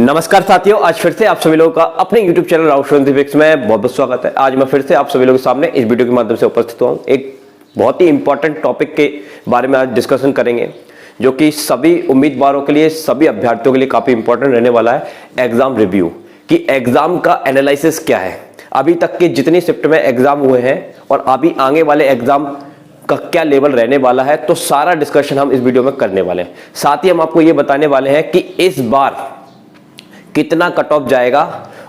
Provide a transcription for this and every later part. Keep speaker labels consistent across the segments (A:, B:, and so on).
A: नमस्कार साथियों, आज फिर से आप सभी लोगों का अपने YouTube चैनल राहुल साइंटिफिक्स में बहुत बहुत स्वागत है। आज मैं फिर से आप सभी लोगों के सामने इस वीडियो के माध्यम से उपस्थित हुआ हूं। एक बहुत ही इंपॉर्टेंट टॉपिक के बारे में आज डिस्कशन करेंगे, जो कि सभी उम्मीदवारों के लिए, सभी अभ्यर्थियों के लिए काफी इंपॉर्टेंट रहने वाला है। एग्जाम रिव्यू कि एग्जाम का एनालिसिस क्या है, अभी तक के जितनी शिफ्ट में एग्जाम हुए हैं और अभी आगे वाले एग्जाम का क्या लेवल रहने वाला है, तो सारा डिस्कशन हम इस वीडियो में करने वाले हैं। साथ ही हम आपको ये बताने वाले हैं कि इस बार कितना कट ऑफ जाएगा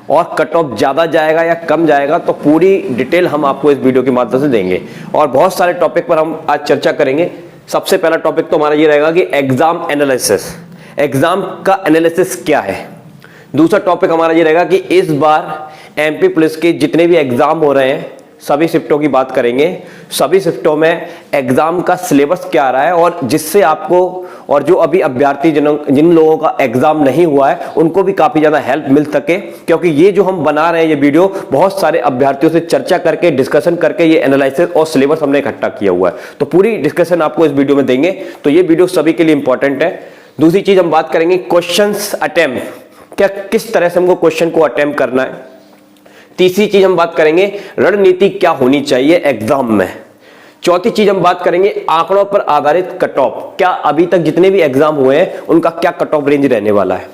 A: और कट ऑफ ज्यादा जाएगा या कम जाएगा, तो पूरी डिटेल हम आपको इस वीडियो के माध्यम से देंगे और बहुत सारे टॉपिक पर हम आज चर्चा करेंगे। सबसे पहला टॉपिक तो हमारा ये रहेगा कि एग्जाम एनालिसिस, एग्जाम का एनालिसिस क्या है। दूसरा टॉपिक हमारा ये रहेगा कि इस बार एमपी पुलिस के जितने भी एग्जाम हो रहे हैं, सभी शिफ्टों की बात करेंगे। सभी शिफ्टों में एग्जाम का सिलेबस क्या आ रहा है और जिससे आपको और जो अभी अभ्यर्थी जिन लोगों का एग्जाम नहीं हुआ है उनको भी काफी ज्यादा हेल्प मिल सके, क्योंकि ये जो हम बना रहे हैं ये वीडियो बहुत सारे अभ्यर्थियों से चर्चा करके, डिस्कशन करके ये एनालिसिस और सिलेबस हमने इकट्ठा किया हुआ है। तो पूरी डिस्कशन आपको इस वीडियो में देंगे, तो ये वीडियो सभी के लिए इंपॉर्टेंट है। दूसरी चीज हम बात करेंगे क्वेश्चंस अटेम्प्ट, क्या किस तरह से हमको क्वेश्चन को अटेम्प्ट करना है। तीसरी चीज हम बात करेंगे रणनीति क्या होनी चाहिए एग्जाम में। चौथी चीज हम बात करेंगे आंकड़ों पर आधारित कट ऑफ, क्या अभी तक जितने भी एग्जाम हुए हैं उनका क्या कट ऑफ रेंज रहने वाला है।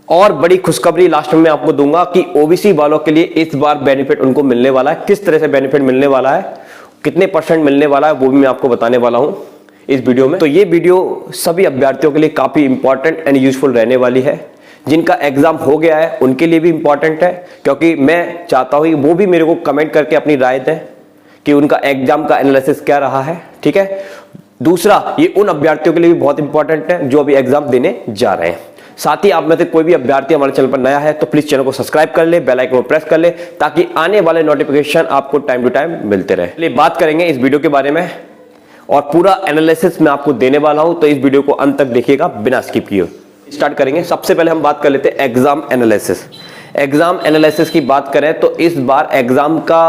A: और बड़ी खुशखबरी लास्ट में आपको दूंगा कि ओबीसी वालों के लिए इस बार बेनिफिट उनको मिलने वाला है। किस तरह से बेनिफिट मिलने वाला है, कितने परसेंट मिलने वाला है, वो भी मैं आपको बताने वाला हूं इस वीडियो में। तो ये वीडियो सभी अभ्यर्थियों के लिए काफी इंपॉर्टेंट एंड यूजफुल रहने वाली है। जिनका एग्जाम हो गया है उनके लिए भी इंपॉर्टेंट है, क्योंकि मैं चाहता हूं वो भी मेरे को कमेंट करके अपनी राय दें कि उनका एग्जाम का एनालिसिस क्या रहा है। ठीक है। दूसरा, ये उन अभ्यर्थियों के लिए भी बहुत इंपॉर्टेंट है जो अभी एग्जाम देने जा रहे हैं। साथ ही आप में से कोई भी अभ्यर्थी हमारे चैनल पर नया है तो प्लीज चैनल को सब्सक्राइब कर ले, बेल आइकन को प्रेस कर ले, ताकि आने वाले नोटिफिकेशन आपको टाइम टू टाइम मिलते रहे। चलिए बात करेंगे इस वीडियो के बारे में और पूरा एनालिसिस मैं आपको देने वाला हूं, तो इस वीडियो को अंत तक देखिएगा बिना स्किप किए। स्टार्ट करेंगे। सबसे पहले हम बात कर लेते हैं एग्जाम एनालिसिस। एग्जाम एनालिसिस की बात करें तो इस बार एग्जाम का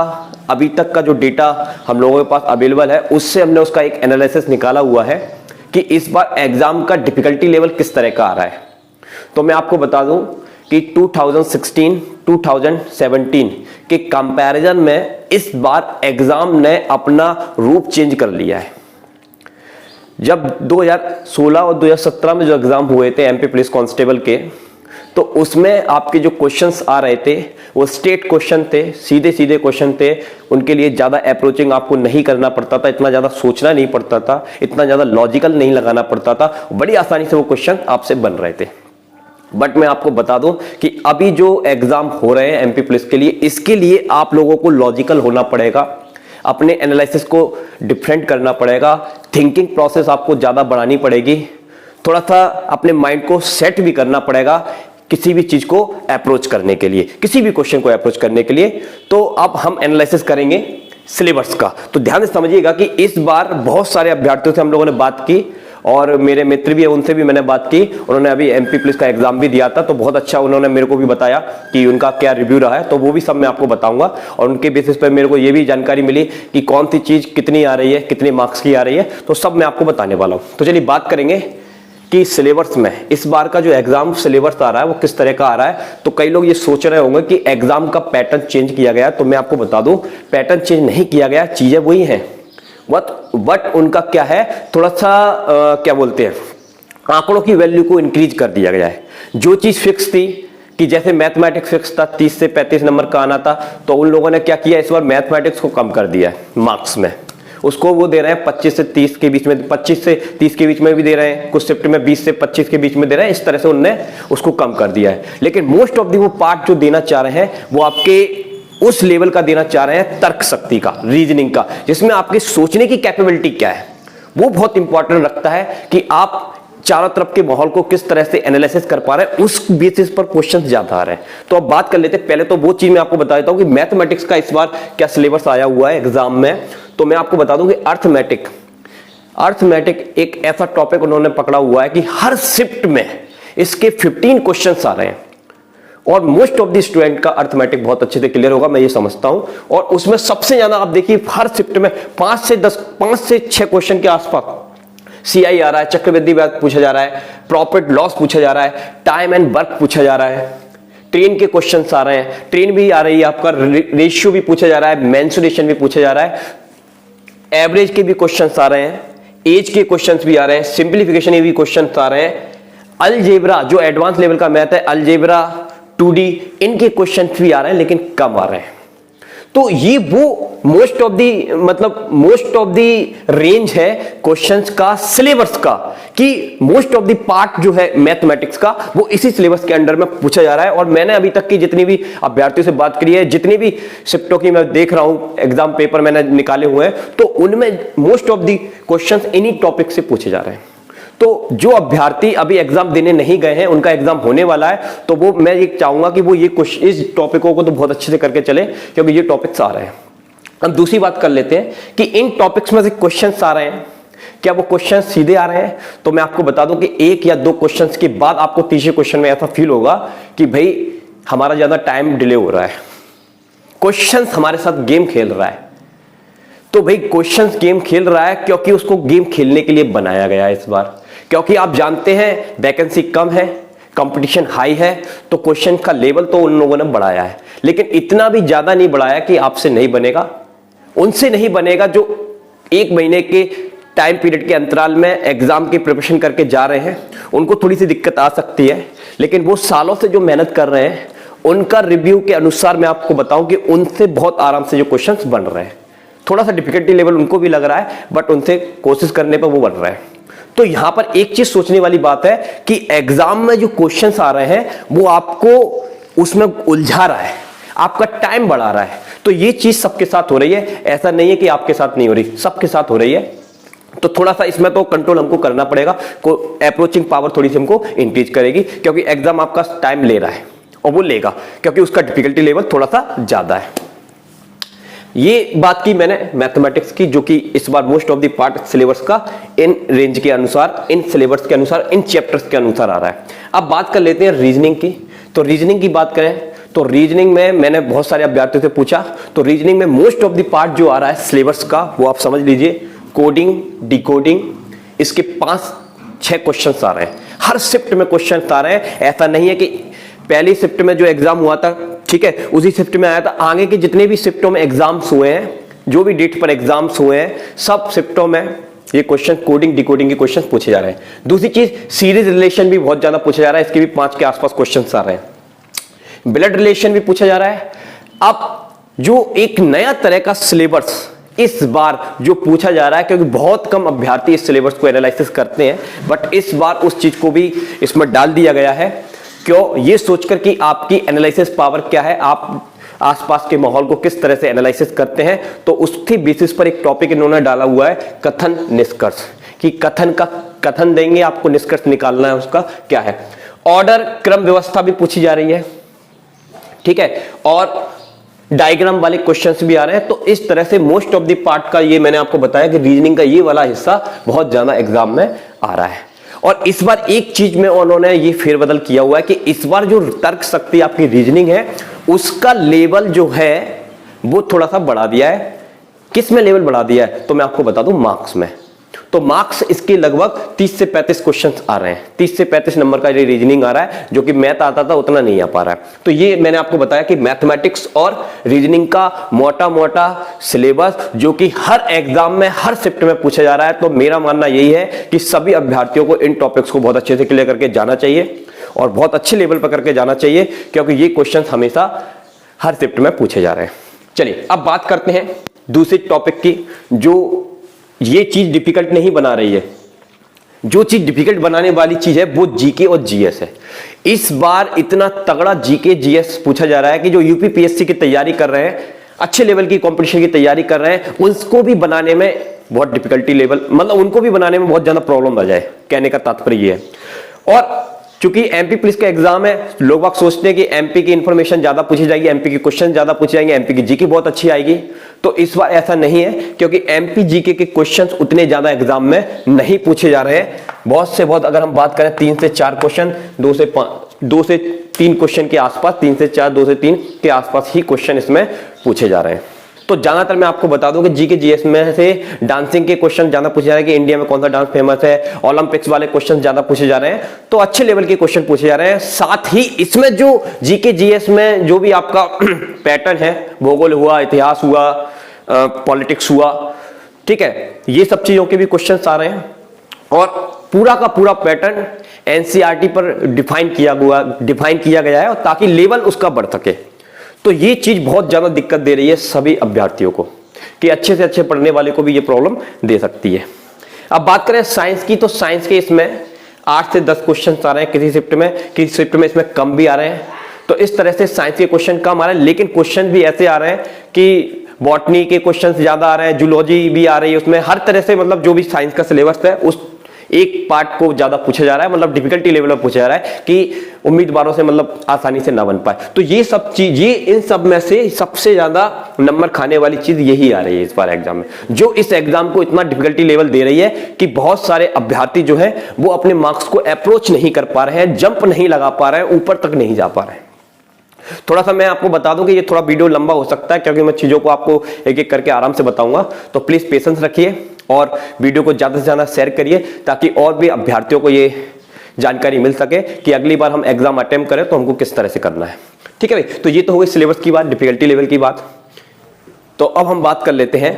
A: अभी तक का जो डेटा हम लोगों के पास अवेलेबल है, उससे हमने उसका एक एनालिसिस निकाला हुआ है कि इस बार एग्जाम का डिफिकल्टी लेवल किस तरह का आ रहा है। तो मैं आपको बता दूं कि 2016, 2017 के कंपैरिजन में इस बार एग्जाम ने अपना रूप चेंज कर लिया है। जब 2016 और 2017 में जो एग्जाम हुए थे एमपी पुलिस कांस्टेबल के, तो उसमें आपके जो क्वेश्चंस आ रहे थे वो स्टेट क्वेश्चन थे, सीधे सीधे क्वेश्चन थे। उनके लिए ज्यादा अप्रोचिंग आपको नहीं करना पड़ता था, इतना ज्यादा सोचना नहीं पड़ता था, इतना ज्यादा लॉजिकल नहीं लगाना पड़ता था, बड़ी आसानी से वो क्वेश्चन आपसे बन रहे थे। बट मैं आपको बता दूं कि अभी जो एग्जाम हो रहे हैं एमपी पुलिस के लिए, इसके लिए आप लोगों को लॉजिकल होना पड़ेगा, अपने एनालिसिस को डिफरेंट करना पड़ेगा, थिंकिंग प्रोसेस आपको ज्यादा बढ़ानी पड़ेगी, थोड़ा सा अपने माइंड को सेट भी करना पड़ेगा किसी भी चीज को अप्रोच करने के लिए, किसी भी क्वेश्चन को अप्रोच करने के लिए। तो अब हम एनालिसिस करेंगे सिलेबस का। तो ध्यान से समझिएगा कि इस बार बहुत सारे अभ्यर्थियों से हम लोगों ने बात की और मेरे मित्र भी है, उनसे भी मैंने बात की। उन्होंने अभी एमपी पुलिस का एग्जाम भी दिया था, तो बहुत अच्छा उन्होंने मेरे को भी बताया कि उनका क्या रिव्यू रहा है, तो वो भी सब मैं आपको बताऊंगा। और उनके बेसिस पर मेरे को ये भी जानकारी मिली कि कौन सी चीज कितनी आ रही है, कितने मार्क्स की आ रही है, तो सब मैं आपको बताने वाला हूं। तो चलिए बात करेंगे कि सिलेबस में इस बार का जो एग्जाम सिलेबस आ रहा है वो किस तरह का आ रहा है। तो कई लोग ये सोच रहे होंगे कि एग्जाम का पैटर्न चेंज किया गया, तो मैं आपको बता दूं पैटर्न चेंज नहीं किया गया, चीजें वही हैं। बट उनका क्या है, थोड़ा सा क्या बोलते हैं, आंकड़ों की वैल्यू को इंक्रीज कर दिया गया है। जो चीज फिक्स थी कि जैसे मैथमेटिक्स फिक्स था 30 से 35 नंबर का आना था, तो उन लोगों ने क्या किया, इस बार मैथमेटिक्स को कम कर दिया है मार्क्स में। उसको वो दे रहे हैं 25 से 30 के बीच में, 25 से 30 के बीच में भी दे रहे हैं, कुछ शिफ्ट में 20 से 25 के बीच में दे रहे हैं। इस तरह से उन्होंने उसको कम कर दिया है। लेकिन मोस्ट ऑफ दी वो पार्ट जो देना चाह रहे हैं वो आपके उस लेवल का देना चाह रहे हैं, तर्क शक्ति का, रीजनिंग का, जिसमें आपके सोचने की कैपेबिलिटी क्या है वो बहुत इंपॉर्टेंट रखता है कि आप चारों तरफ के माहौल को किस तरह से एनालिसिस कर पा रहे हैं, उस बेसिस पर क्वेश्चंस ज्यादा आ रहे हैं। तो अब बात कर लेते हैं, पहले तो वो चीज मैं आपको बता देता हूं कि मैथमेटिक्स का इस बार क्या सिलेबस आया हुआ है एग्जाम में। तो मैं आपको बता दूं कि अर्थमेटिक एक ऐसा टॉपिक उन्होंने पकड़ा हुआ है कि हर शिफ्ट में इसके 15 क्वेश्चन आ रहे हैं और मोस्ट ऑफ द स्टूडेंट का अर्थमेटिक बहुत अच्छे से क्लियर होगा, मैं ये समझता हूं। और उसमें सबसे ज्यादा आप देखिए हर शिफ्ट में 5 से 6 क्वेश्चन के आसपास CI आ रहा है, चक्रवृद्धि ब्याज पूछा जा रहा है, प्रॉफिट लॉस पूछा जा रहा है, टाइम एंड वर्क पूछा जा रहा है, ट्रेन के क्वेश्चंस आ रहे हैं, ट्रेन भी आ रही है, आपका रेशियो भी पूछा जा रहा है, मेंसुरेशन भी पूछा जा रहा है, एवरेज के भी क्वेश्चंस आ रहे हैं, एज के क्वेश्चंस भी आ रहे हैं, सिंप्लीफिकेशन के भी क्वेश्चंस आ रहे हैं, अलजेब्रा जो एडवांस लेवल का मैथ है, अलजेब्रा 2D इनके क्वेश्चंस भी आ रहे हैं, लेकिन कम आ रहे हैं। तो ये वो मोस्ट ऑफ दी रेंज है क्वेश्चंस का, सिलेबस का, कि मोस्ट ऑफ दी पार्ट जो है मैथमेटिक्स का वो इसी सिलेबस के अंडर में पूछा जा रहा है। और मैंने अभी तक की जितनी भी अभ्यर्थियों से बात करी है, जितनी भी शिफ्टों की मैं देख रहा हूं, एग्जाम पेपर मैंने निकाले हुए हैं, तो उनमें मोस्ट ऑफ दी क्वेश्चंस इन्हीं टॉपिक से पूछे जा रहे हैं। तो जो अभ्यर्थी अभी एग्जाम देने नहीं गए हैं, उनका एग्जाम होने वाला है, तो वो मैं ये चाहूंगा कि वो ये इस टॉपिकों को तो बहुत अच्छे से करके चले, क्योंकि ये टॉपिक्स आ रहे हैं। अब दूसरी बात कर लेते हैं कि इन टॉपिक्स में से क्वेश्चंस आ रहे हैं, क्या वो क्वेश्चंस सीधे आ रहे हैं? तो मैं आपको बता दूं कि एक या दो क्वेश्चंस के बाद आपको तीसरे क्वेश्चन में ऐसा फील होगा कि भाई हमारा ज्यादा टाइम डिले हो रहा है, क्वेश्चंस हमारे साथ गेम खेल रहा है। तो भाई क्वेश्चंस गेम खेल रहा है क्योंकि उसको गेम खेलने के लिए बनाया गया है इस बार, क्योंकि आप जानते हैं वैकेंसी कम है, कंपटीशन हाई है, तो क्वेश्चन का लेवल तो उन लोगों ने बढ़ाया है, लेकिन इतना भी ज्यादा नहीं बढ़ाया कि आपसे नहीं बनेगा, उनसे नहीं बनेगा जो 1 महीने के टाइम पीरियड के अंतराल में एग्जाम की प्रिपरेशन करके जा रहे हैं। उनको थोड़ी सी दिक्कत आ सकती है, लेकिन वो सालों से जो मेहनत कर रहे हैं, उनका रिव्यू के अनुसार मैं आपको बताऊं कि उनसे बहुत आराम से जो क्वेश्चंस बन रहे हैं। थोड़ा सा डिफिकल्टी लेवल उनको भी लग रहा है, बट उनसे कोशिश करने पर वो बन रहा है। तो यहां पर एक चीज सोचने वाली बात है कि एग्जाम में जो क्वेश्चंस आ रहे हैं वो आपको उसमें उलझा रहा है, आपका टाइम बढ़ा रहा है। तो ये चीज सबके साथ हो रही है, ऐसा नहीं है कि आपके साथ नहीं हो रही, सबके साथ हो रही है। तो थोड़ा सा इसमें तो कंट्रोल हमको करना पड़ेगा, अप्रोचिंग पावर थोड़ी सी हमको इंक्रीज करेगी, क्योंकि एग्जाम आपका टाइम ले रहा है और वो लेगा, क्योंकि उसका डिफिकल्टी लेवल थोड़ा सा ज्यादा है। ये बात की मैंने मैथमेटिक्स की, जो कि इस बार most of the part syllabus का इन रेंज के अनुसार, इन सिलेबस के अनुसार, इन चैप्टर्स के अनुसार आ रहा है। अब बात कर लेते हैं रीजनिंग की। तो रीजनिंग की बात करें तो रीजनिंग में मैंने बहुत सारे अभ्यर्थियों से पूछा, तो रीजनिंग में मोस्ट ऑफ द पार्ट जो आ रहा है सिलेबस का, वो आप समझ लीजिए कोडिंग, डिकोडिंग, इसके 5-6 क्वेश्चन आ रहे हैं। हर शिफ्ट में क्वेश्चन आ रहे हैं, ऐसा नहीं है कि पहली शिफ्ट में जो एग्जाम हुआ था, ठीक है, उसी शिफ्ट में आया था। आगे के जितने भी शिफ्टों में एग्जाम्स हुए हैं, जो भी डेट पर एग्जाम्स हुए हैं, सब शिफ्टों में ये क्वेश्चन कोडिंग डिकोडिंग के क्वेश्चन पूछे जा रहे हैं। दूसरी चीज सीरीज रिलेशन भी बहुत ज्यादा पूछा जा रहा है, इसके भी 5 के आसपास क्वेश्चन आ रहे हैं। ब्लड रिलेशन भी पूछा जा रहा है। अब जो एक नया तरह का सिलेबस इस बार जो पूछा जा रहा है, क्योंकि बहुत कम अभ्यर्थी इस सिलेबस को एनालिसिस करते हैं, बट इस बार उस चीज को भी इसमें डाल दिया गया है। क्यों? ये सोचकर कि आपकी एनालिसिस पावर क्या है, आप आसपास के माहौल को किस तरह से एनालिसिस करते हैं। तो उसकी बेसिस पर एक टॉपिक इन्होंने डाला हुआ है, कथन निष्कर्ष, कि कथन देंगे, आपको निष्कर्ष निकालना है उसका क्या है। ऑर्डर क्रम व्यवस्था भी पूछी जा रही है, ठीक है, और डायग्राम वाले क्वेश्चंस भी आ रहे हैं। तो इस तरह से मोस्ट ऑफ द पार्ट का ये मैंने आपको बताया कि रीजनिंग का ये वाला हिस्सा बहुत ज्यादा एग्जाम में आ रहा है। और इस बार एक चीज में उन्होंने ये फेरबदल किया हुआ है कि इस बार जो तर्क शक्ति आपकी रीजनिंग है, उसका लेवल जो है वो थोड़ा सा बढ़ा दिया है। किस में लेवल बढ़ा दिया है? तो मैं आपको बता दूं, मार्क्स में। तो मार्क्स इसके लगभग 30 से 35 क्वेश्चंस आ रहे हैं। 30 से 35 नंबर का ये रीजनिंग आ रहा है, जो कि मैथ आता था उतना नहीं आ पा रहा है। तो ये मैंने आपको बताया कि मैथमेटिक्स और रीजनिंग का मोटा मोटा सिलेबस, जो कि हर एग्जाम में हर शिफ्ट में पूछा जा रहा है। तो मेरा मानना यही है कि सभी अभ्यर्थियों को इन टॉपिक्स को बहुत अच्छे से क्लियर करके जाना चाहिए और बहुत अच्छे लेवल पर करके जाना चाहिए, क्योंकि ये क्वेश्चन हमेशा हर शिफ्ट में पूछे जा रहे हैं। चलिए अब बात करते हैं दूसरे टॉपिक की, जो ये चीज डिफिकल्ट नहीं बना रही है। जो चीज डिफिकल्ट बनाने वाली चीज है वो जीके और जीएस है। इस बार इतना तगड़ा जीके जीएस पूछा जा रहा है कि जो यूपीपीएससी की तैयारी कर रहे हैं, अच्छे लेवल की कंपटीशन की तैयारी कर रहे हैं, उसको भी बनाने में बहुत डिफिकल्टी लेवल, मतलब उनको भी बनाने में बहुत ज्यादा प्रॉब्लम आ जाए, कहने का तात्पर्य ये है। और चूंकि एमपी पुलिस का एग्जाम है, लोग बाग सोचते हैं कि एमपी की इंफॉर्मेशन ज्यादा पूछी जाएगी, एमपी के क्वेश्चन ज्यादा पूछे जाएंगे, एमपी की जीके बहुत अच्छी आएगी। तो इस बार ऐसा नहीं है, क्योंकि एमपी जीके के क्वेश्चंस उतने ज्यादा एग्जाम में नहीं पूछे जा रहे हैं। बहुत से बहुत, अगर हम बात करें 3 से 4 क्वेश्चन, 2 से 3 क्वेश्चन के आसपास, 3 से 4, 2 से 3 के आसपास ही क्वेश्चन इसमें पूछे जा रहे हैं। तो ज्यादातर मैं आपको बता दूं कि जीके जीएस में से डांसिंग के क्वेश्चन ज्यादा पूछे जा रहे हैं कि इंडिया में कौन सा डांस फेमस है, ओलंपिक्स वाले क्वेश्चन ज्यादा पूछे जा रहे हैं, तो अच्छे लेवल के क्वेश्चन पूछे जा रहे हैं। साथ ही इसमें जो जीके जीएस में जो भी आपका पैटर्न है, भूगोल हुआ, इतिहास हुआ, पॉलिटिक्स हुआ, ठीक है, ये सब चीजों के भी क्वेश्चन आ रहे हैं और पूरा का पूरा पैटर्न एनसीईआरटी पर डिफाइन किया गया है और ताकि लेवल उसका बढ़ सके। तो ये चीज बहुत ज्यादा दिक्कत दे रही है सभी अभ्यर्थियों को कि अच्छे से अच्छे पढ़ने वाले को भी ये प्रॉब्लम दे सकती है। अब बात करें साइंस की, तो साइंस के इसमें 8 से 10 क्वेश्चन आ रहे हैं किसी शिफ्ट में इसमें कम भी आ रहे हैं। तो इस तरह से साइंस के क्वेश्चन कम आ रहे हैं, लेकिन क्वेश्चन भी ऐसे आ रहे हैं कि बॉटनी के क्वेश्चन ज्यादा आ रहे हैं, जूलॉजी भी आ रही है, उसमें हर तरह से मतलब जो भी साइंस का सिलेबस है उस एक पार्ट को ज्यादा पूछा जा रहा है, मतलब डिफिकल्टी लेवल पर पूछा जा रहा है कि उम्मीदवारों से मतलब आसानी से ना बन पाए। तो ये सब चीज, ये इन सब में से सबसे ज्यादा नंबर खाने वाली चीज यही आ रही है इस बार एग्जाम में, जो इस एग्जाम को इतना डिफिकल्टी लेवल दे रही है कि बहुत सारे अभ्यर्थी जो है वो अपने मार्क्स को अप्रोच नहीं कर पा रहे हैं, जंप नहीं लगा पा रहे हैं, ऊपर तक नहीं जा पा रहे हैं। थोड़ा सा मैं आपको बता दूं कि ये थोड़ा वीडियो लंबा हो सकता है क्योंकि मैं चीजों को आपको एक एक करके आराम से बताऊंगा, तो प्लीज पेशेंस रखिए और वीडियो को ज्यादा से ज्यादा शेयर करिए ताकि और भी अभ्यर्थियों को ये जानकारी मिल सके कि अगली बार हम एग्जाम अटेम्प्ट करें तो हमको किस तरह से करना है। ठीक है भाई, तो ये तो हो गई सिलेबस की बात, डिफिकल्टी लेवल की बात। तो अब हम बात कर लेते हैं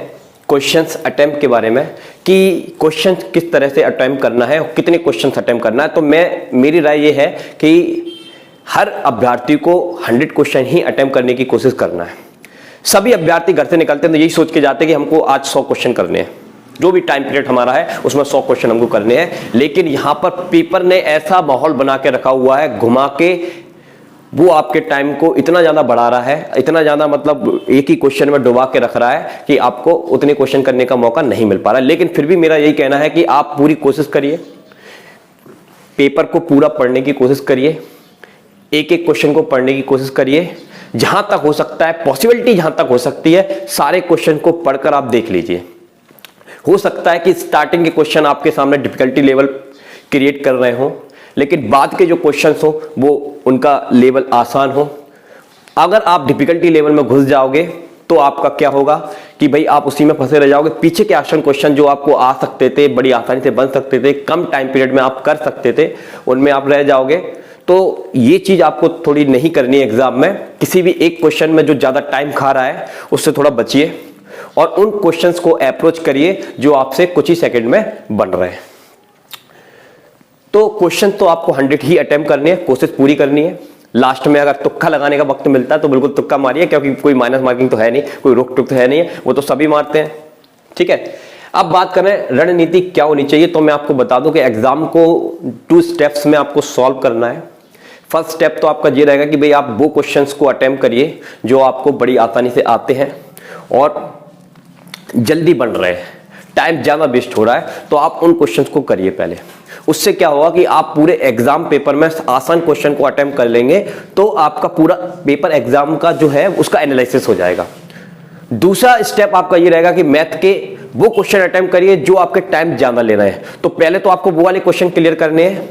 A: क्वेश्चंस अटेम्प्ट के बारे में कि क्वेश्चन किस तरह से अटेम्प्ट करना है और कितने क्वेश्चन अटेम्प्ट करना है। तो मेरी राय ये है कि हर अभ्यर्थी को 100 क्वेश्चन ही अटेम्प्ट करने की कोशिश करना है। सभी अभ्यर्थी घर से निकलते हैं तो यही सोच के जाते हैं कि हमको आज 100 क्वेश्चन करने हैं, जो भी टाइम पीरियड हमारा है उसमें 100 क्वेश्चन हमको करने हैं। लेकिन यहां पर पेपर ने ऐसा माहौल बना के रखा हुआ है, घुमा के वो आपके टाइम को इतना ज्यादा बढ़ा रहा है, इतना ज्यादा मतलब एक ही क्वेश्चन में डुबा के रख रहा है कि आपको उतने क्वेश्चन करने का मौका नहीं मिल पा रहा है। लेकिन फिर भी मेरा यही कहना है कि आप पूरी कोशिश करिए, पेपर को पूरा पढ़ने की कोशिश करिए, एक एक क्वेश्चन को पढ़ने की कोशिश करिए, जहां तक हो सकता है, पॉसिबिलिटी जहां तक हो सकती है सारे क्वेश्चन को पढ़कर आप देख लीजिए। हो सकता है कि स्टार्टिंग के क्वेश्चन आपके सामने डिफिकल्टी लेवल क्रिएट कर रहे हो, लेकिन बाद के जो क्वेश्चंस हो वो उनका लेवल आसान हो। अगर आप डिफिकल्टी लेवल में घुस जाओगे तो आपका क्या होगा कि भाई आप उसी में फंसे रह जाओगे। पीछे के आसान क्वेश्चन जो आपको आ सकते थे, बड़ी आसानी से बन सकते थे, कम टाइम पीरियड में आप कर सकते थे, उनमें आप रह जाओगे। तो ये चीज आपको थोड़ी नहीं करनी है एग्जाम में। किसी भी एक क्वेश्चन में जो ज्यादा टाइम खा रहा है उससे थोड़ा बचिए और उन क्वेश्चंस को अप्रोच करिए जो आपसे कुछ ही सेकंड में बन रहे हैं। तो क्वेश्चन तो आपको 100 ही अटेम्प्ट करनी है, कोशिश पूरी करनी है। लास्ट में अगर तुक्का लगाने का वक्त मिलता है तो बिल्कुल तुक्का मारिए, क्योंकि कोई माइनस मार्किंग तो है नहीं, कोई रोक टोक तो है नहीं, वो तो सभी मारते हैं। ठीक है, अब बात करें रणनीति क्या होनी चाहिए, तो मैं आपको बता दूं कि एग्जाम को 2 स्टेप्स में आपको सॉल्व करना है। फर्स्ट स्टेप तो आपका ये रहेगा कि भाई आप वो क्वेश्चंस को अटेम्प्ट करिए जो आपको बड़ी आसानी से आते हैं और जल्दी बन रहे हैं, टाइम ज्यादा वेस्ट हो रहा है, तो आप उन क्वेश्चंस को करिए पहले। उससे क्या होगा कि आप पूरे एग्जाम पेपर में आसान क्वेश्चन को अटेम्प्ट कर लेंगे तो आपका पूरा पेपर एग्जाम का जो है उसका एनालिसिस हो जाएगा। दूसरा स्टेप आपका ये रहेगा कि मैथ के वो क्वेश्चन अटेम्प्ट करिए जो आपके टाइम ज्यादा ले रहे हैं। तो पहले तो आपको वो वाले क्वेश्चन क्लियर करने हैं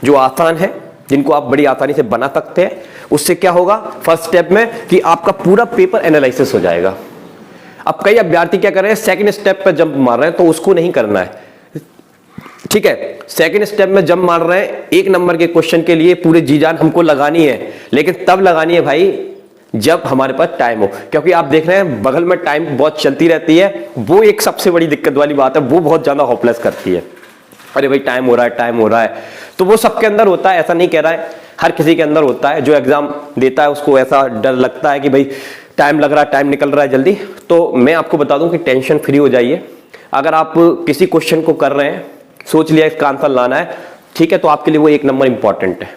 A: जो आसान है, जिनको आप बड़ी आसानी से बना सकते हैं। उससे क्या होगा फर्स्ट स्टेप में कि आपका पूरा पेपर एनालिसिस हो जाएगा। अब कई अभ्यर्थी क्या कर रहे हैं, सेकंड स्टेप पे जंप मार रहे हैं, तो उसको नहीं करना है। ठीक है, सेकंड स्टेप में जंप मार रहे हैं, 1 नंबर के क्वेश्चन के लिए पूरे जी जान हमको लगानी है, लेकिन तब लगानी है भाई जब हमारे पास टाइम हो। क्योंकि आप देख रहे हैं बगल में टाइम बहुत चलती रहती है, वो एक सबसे बड़ी दिक्कत वाली बात है, वो बहुत ज्यादा होपलेस करती है। अरे भाई टाइम हो रहा है, टाइम हो रहा है, तो वो सबके अंदर होता है, ऐसा नहीं कह रहा है, हर किसी के अंदर होता है। जो एग्जाम देता है उसको ऐसा डर लगता है कि भाई टाइम लग रहा है, टाइम निकल रहा है जल्दी। तो मैं आपको बता दूं कि टेंशन फ्री हो जाइए। अगर आप किसी क्वेश्चन को कर रहे हैं, सोच लिया इसका आंसर लाना है, ठीक है, तो आपके लिए वो 1 नंबर इंपॉर्टेंट है।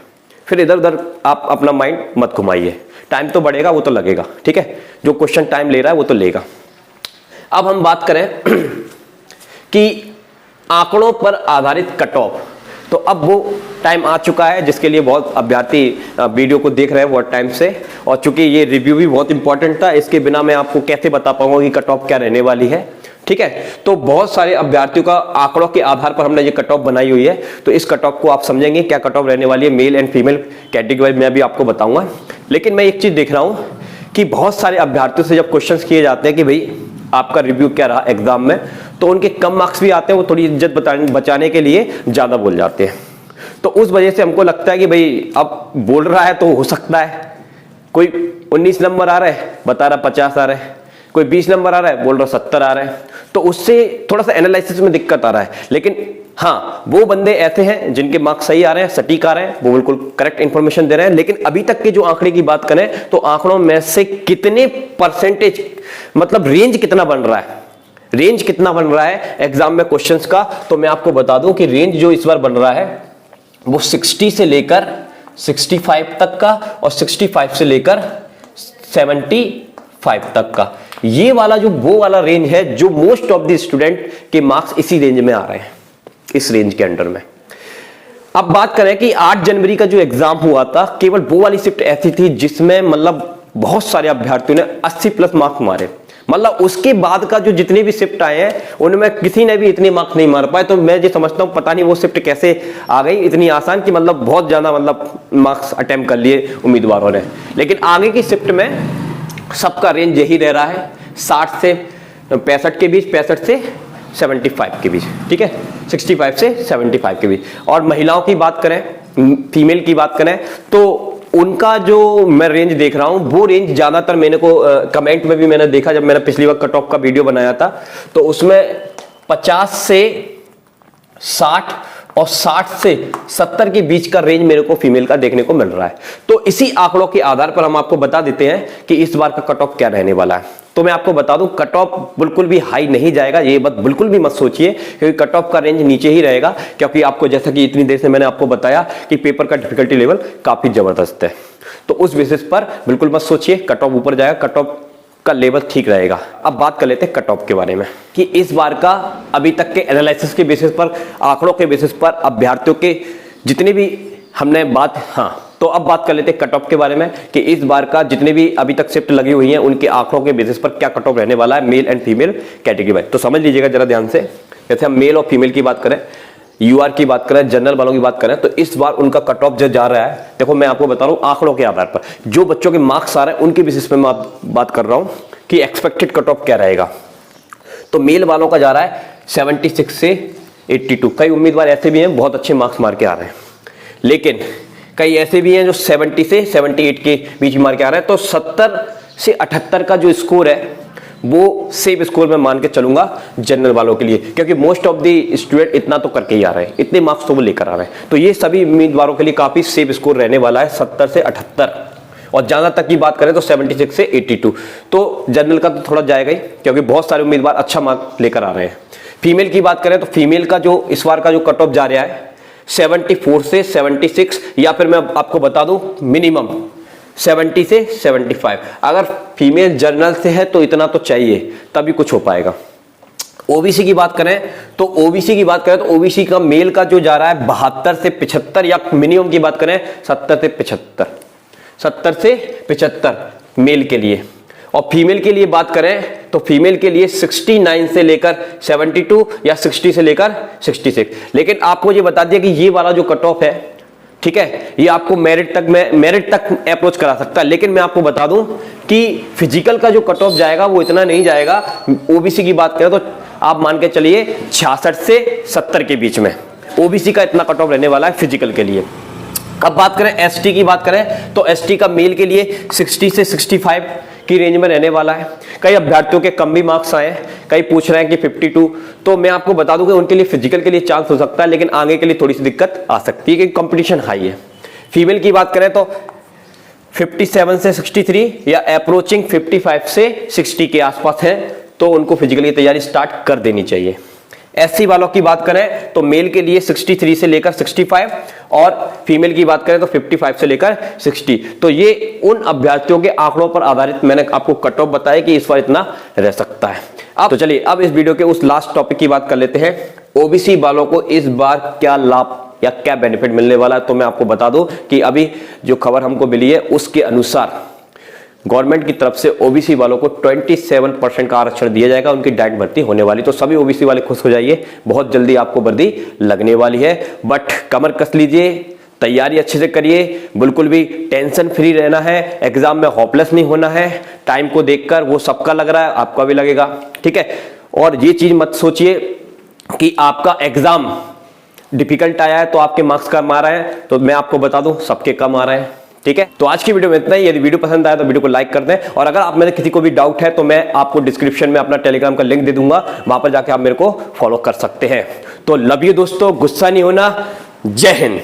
A: फिर इधर उधर आप अपना माइंड मत घुमाइए, टाइम तो बढ़ेगा, वो तो लगेगा। ठीक है, जो क्वेश्चन टाइम ले रहा है वो तो लेगा। अब हम बात करें कि आंकड़ों पर आधारित कट ऑफ, तो अब वो टाइम आ चुका है जिसके लिए बहुत अभ्यर्थी वीडियो को देख रहे हैं बहुत टाइम से। और चूंकि ये रिव्यू भी बहुत इंपॉर्टेंट था, इसके बिना मैं आपको कैसे बता पाऊंगा कि कट ऑफ क्या रहने वाली है। ठीक है, तो बहुत सारे अभ्यर्थियों का आंकड़ों के आधार पर हमने ये कट ऑफ बनाई हुई है। तो इस कट ऑफ को आप समझेंगे क्या कट ऑफ रहने वाली है, मेल एंड फीमेल कैटेगरी मैं भी आपको बताऊंगा। लेकिन मैं एक चीज देख रहा हूं कि बहुत सारे अभ्यर्थियों से जब क्वेश्चंस किए जाते हैं कि भाई आपका रिव्यू क्या रहा एग्जाम में, तो उनके कम मार्क्स भी आते हैं, वो थोड़ी इज्जत बचाने के लिए ज्यादा बोल जाते हैं। तो उस वजह से हमको लगता है कि भाई अब बोल रहा है तो हो सकता है कोई 19 नंबर आ रहा है बता रहा 50 आ रहा है, कोई 20 नंबर आ रहा है बोल रहा 70 आ रहा है, तो उससे थोड़ा सा एनालिसिस में दिक्कत आ रहा है। लेकिन हाँ, वो बंदे ऐसे हैं जिनके मार्क्स सही आ रहे हैं, सटीक आ रहे हैं, वो बिल्कुल करेक्ट इंफॉर्मेशन दे रहे हैं। लेकिन अभी तक के जो आंकड़े की बात करें तो आंकड़ों में से कितने परसेंटेज, मतलब रेंज कितना बन रहा है, रेंज कितना बन रहा है एग्जाम में क्वेश्चंस का, तो मैं आपको बता दूं कि रेंज जो इस बार बन रहा है वो 60 से लेकर 65 तक का और 65 से लेकर 75 तक का, ये वाला जो वो वाला रेंज है जो मोस्ट ऑफ द स्टूडेंट के मार्क्स इसी रेंज में आ रहे हैं, इस रेंज के अंडर में। अब बात करें कि 8 जनवरी का जो एग्जाम हुआ था, केवल वो वाली शिफ्ट ऐसी थी जिसमें मतलब बहुत सारे अभ्यर्थियों ने 80 प्लस मार्क्स मारे। मतलब उसके बाद का जो जितने भी शिफ्ट आए हैं उनमें किसी ने भी इतने मार्क्स नहीं मार पाए। तो मैं जो समझता हूं पता नहीं वो शिफ्ट कैसे आ गई इतनी आसान कि मतलब बहुत ज्यादा मतलब मार्क्स अटेम्प्ट कर लिए उम्मीदवारों ने। लेकिन आगे की शिफ्ट में सबका रेंज यही रह रहा है 60 से 65 के बीच, 65 से 75 के बीच, ठीक है, 65 से 75 के बीच। और महिलाओं की बात करें, फीमेल की बात करें, तो उनका जो मैं रेंज देख रहा हूं वो रेंज ज्यादातर मैंने को कमेंट में भी मैंने देखा, जब मैंने पिछली बार कट ऑफ का वीडियो बनाया था तो उसमें 50 से 60 और 60 से 70 के बीच का रेंज मेरे को फीमेल का देखने को मिल रहा है। तो इसी आंकड़ों के आधार पर हम आपको बता देते हैं कि इस बार का कट ऑफ क्या रहने वाला है। तो मैं आपको बता दूं कट ऑफ बिल्कुल भी हाई नहीं जाएगा, ये बात बिल्कुल भी मत सोचिए, क्योंकि कट ऑफ का रेंज नीचे ही रहेगा। क्योंकि आपको जैसा कि इतनी देर से मैंने आपको बताया कि पेपर का डिफिकल्टी लेवल काफी जबरदस्त है, तो उस बेसिस पर बिल्कुल मत सोचिए कट ऑफ ऊपर जाएगा, कट ऑफ का लेवल ठीक रहेगा। अब बात कर लेते हैं कट ऑफ के बारे में कि इस बार का अभी तक के एनालिसिस के बेसिस पर, आंकड़ों के बेसिस पर, अभ्यर्थियों के जितने भी हमने बात, हाँ, तो अब बात कर लेते हैं कट ऑफ के बारे में कि इस बार का जितने भी अभी तक शिफ्ट लगी हुई हैं उनके आंकड़ों के बेसिस पर क्या कट ऑफ रहने वाला है male and female category wise. तो समझ लीजिएगा जरा ध्यान से, जैसे हम मेल और फीमेल की बात करें, यूआर की बात करें, जनरल वालों की बात करें, तो इस बार उनका कट ऑफ जो जा रहा है, देखो मैं आपको बता रहा हूं आंकड़ों के आधार पर जो बच्चों के मार्क्स आ रहे हैं उनके बेसिस पर मैं बात कर रहा हूं कि एक्सपेक्टेड कट ऑफ क्या रहेगा। तो मेल वालों का जा रहा है 76 से 82। कई उम्मीदवार ऐसे भी हैं बहुत अच्छे मार्क्स मार के आ रहे हैं, लेकिन कई ऐसे भी हैं जो 70 से 78 के बीच मार के आ रहे हैं। तो 70 से 78 का जो स्कोर है वो सेफ स्कोर में मान के चलूंगा जनरल वालों के लिए, क्योंकि मोस्ट ऑफ द स्टूडेंट इतना तो करके ही आ रहे हैं, इतने मार्क्स तो वो लेकर आ रहे हैं। तो ये सभी उम्मीदवारों के लिए काफी सेफ स्कोर रहने वाला है 70 से 78। और ज्यादा तक की बात करें तो 76 से 82। तो जनरल का तो थोड़ा जाएगा ही, क्योंकि बहुत सारे उम्मीदवार अच्छा मार्क्स लेकर आ रहे हैं। फीमेल की बात करें तो फीमेल का जो इस बार का जो कट ऑफ जा रहा है 74 से 76, या फिर मैं आपको बता दूं मिनिमम 70 से 75। अगर फीमेल जनरल से है तो इतना तो चाहिए, तभी कुछ हो पाएगा। ओबीसी की बात करें तो ओबीसी का मेल का जो जा रहा है 72 से 75, या मिनिमम की बात करें 70 से 75, 70 से 75 मेल के लिए। और फीमेल के लिए बात करें तो फीमेल के लिए 69 से लेकर 72 या 60 से लेकर 66। लेकिन आपको ये बता दिया कि ये वाला जो कट ऑफ है, ठीक है, ये आपको मेरिट तक अप्रोच करा सकता है। लेकिन मैं आपको बता दूं कि फिजिकल का जो कट ऑफ जाएगा वो इतना नहीं जाएगा। ओबीसी की बात करें तो आप मान के चलिए 66 से 70 के बीच में ओबीसी का इतना कट ऑफ रहने वाला है फिजिकल के लिए। अब बात करें एसटी की बात करें तो एसटी का मेल के लिए 60 से 65 की रेंज में रहने वाला है। कई अभ्यर्थियों के कम भी मार्क्स आए, कई पूछ रहे हैं कि 52। तो मैं आपको बता दूं कि उनके लिए फिजिकल के लिए चांस हो सकता है, लेकिन आगे के लिए थोड़ी सी दिक्कत आ सकती है क्योंकि कंपटीशन हाई है। फीमेल की बात करें तो 57 से 63 या अप्रोचिंग 55 से 60 के आसपास है, तो उनको फिजिकल की तैयारी स्टार्ट कर देनी चाहिए। एससी वालों की बात करें तो मेल के लिए 63 से लेकर 65 और फीमेल की बात करें तो 55 से लेकर 60। तो ये उन अभ्यर्थियों के आंकड़ों पर आधारित मैंने आपको कट ऑफ बताया कि इस बार इतना रह सकता है। अब तो चलिए अब इस वीडियो के उस लास्ट टॉपिक की बात कर लेते हैं, ओबीसी वालों को इस बार क्या लाभ या क्या बेनिफिट मिलने वाला है। तो मैं आपको बता दूं कि अभी जो खबर हमको मिली है उसके अनुसार गवर्नमेंट की तरफ से ओबीसी वालों को 27% का आरक्षण दिया जाएगा, उनकी डायरेक्ट भर्ती होने वाली। तो सभी ओबीसी वाले खुश हो जाइए, बहुत जल्दी आपको वर्दी लगने वाली है। बट कमर कस लीजिए, तैयारी अच्छे से करिए, बिल्कुल भी टेंशन फ्री रहना है, एग्जाम में होपलेस नहीं होना है। टाइम को देखकर वो सबका लग रहा है, आपका भी लगेगा, ठीक है। और ये चीज मत सोचिए कि आपका एग्जाम डिफिकल्ट आया है तो आपके मार्क्स कम आ रहे हैं, तो मैं आपको बता दूं सबके कम आ रहे हैं, ठीक है। तो आज की वीडियो में इतना ही। यदि वीडियो पसंद आया तो वीडियो को लाइक कर दें, और अगर आप में किसी को भी डाउट है तो मैं आपको डिस्क्रिप्शन में अपना टेलीग्राम का लिंक दे दूंगा, वहां पर जाके आप मेरे को फॉलो कर सकते हैं। तो लव यू दोस्तों, गुस्सा नहीं होना। जय हिंद।